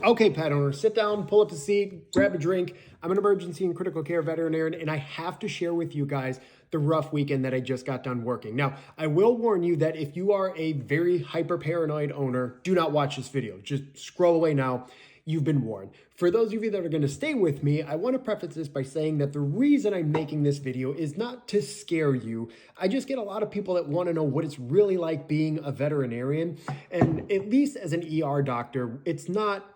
Okay, pet owner, sit down, pull up a seat, grab a drink. I'm an emergency and critical care veterinarian, and I have to share with you guys the rough weekend that I just got done working. Now, I will warn you that if you are a very hyper paranoid owner, do not watch this video. Just scroll away now. You've been warned. For those of you that are going to stay with me, I want to preface this by saying that the reason I'm making this video is not to scare you. I just get a lot of people that want to know what it's really like being a veterinarian. And at least as an ER doctor, it's not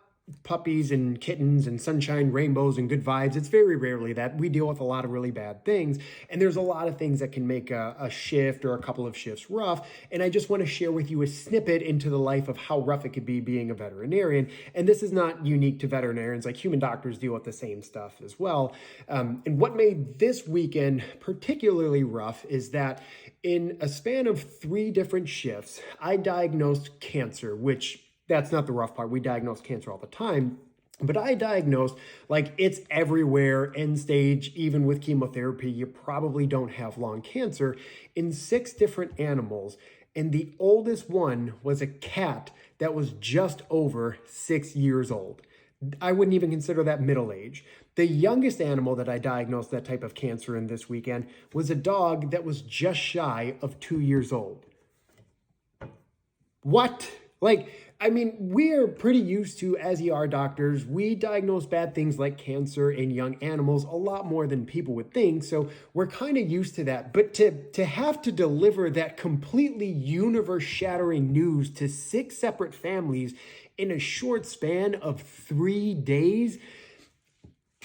puppies and kittens and sunshine, rainbows, and good vibes. It's very rarely that. We deal with a lot of really bad things, and there's a lot of things that can make a shift or a couple of shifts rough, and I just want to share with you a snippet into the life of how rough it could be being a veterinarian. And this is not unique to veterinarians. Like, human doctors deal with the same stuff as well. And what made this weekend particularly rough is that in a span of 3 different shifts, I diagnosed cancer, which that's not the rough part. We diagnose cancer all the time. But I diagnosed, like, it's everywhere, end stage, even with chemotherapy, you probably don't have lung cancer, in 6 different animals. And the oldest one was a cat that was just over 6 years old. I wouldn't even consider that middle age. The youngest animal that I diagnosed that type of cancer in this weekend was a dog that was just shy of 2 years old. What? I mean, we're pretty used to, as ER doctors, we diagnose bad things like cancer in young animals a lot more than people would think. So we're kind of used to that. But to have to deliver that completely universe-shattering news to 6 separate families in a short span of 3 days,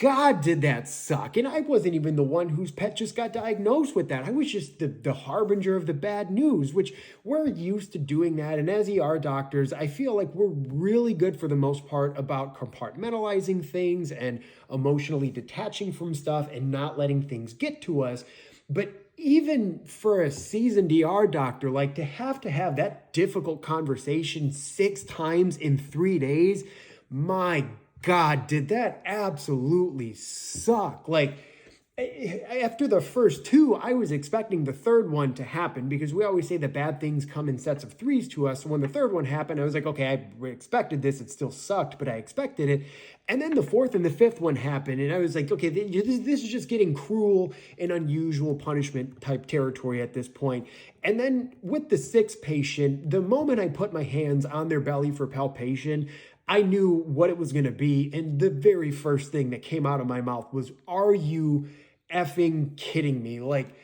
God, did that suck. And I wasn't even the one whose pet just got diagnosed with that. I was just the harbinger of the bad news, which we're used to doing that. And as ER doctors, I feel like we're really good for the most part about compartmentalizing things and emotionally detaching from stuff and not letting things get to us. But even for a seasoned ER doctor, like, to have that difficult conversation 6 times in 3 days, my God, did that absolutely suck. Like, after the first 2, I was expecting the third one to happen, because we always say that bad things come in sets of 3s to us. So when the third one happened, I was like, okay, I expected this. It still sucked, but I expected it. And then the 4th and the 5th one happened, and I was like, okay, this is just getting cruel and unusual punishment type territory at this point. And then with the 6th patient, the moment I put my hands on their belly for palpation, I knew what it was going to be. And the very first thing that came out of my mouth was, are you effing kidding me? Like,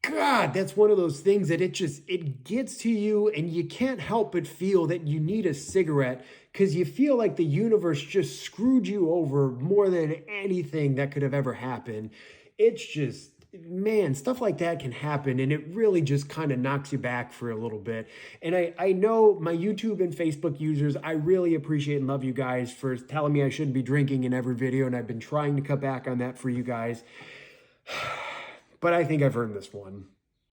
God, that's one of those things that it gets to you, and you can't help but feel that you need a cigarette, because you feel like the universe just screwed you over more than anything that could have ever happened. It's just, man, stuff like that can happen, and it really just kind of knocks you back for a little bit. And I know my YouTube and Facebook users, I really appreciate and love you guys for telling me I shouldn't be drinking in every video, and I've been trying to cut back on that for you guys. But I think I've earned this one.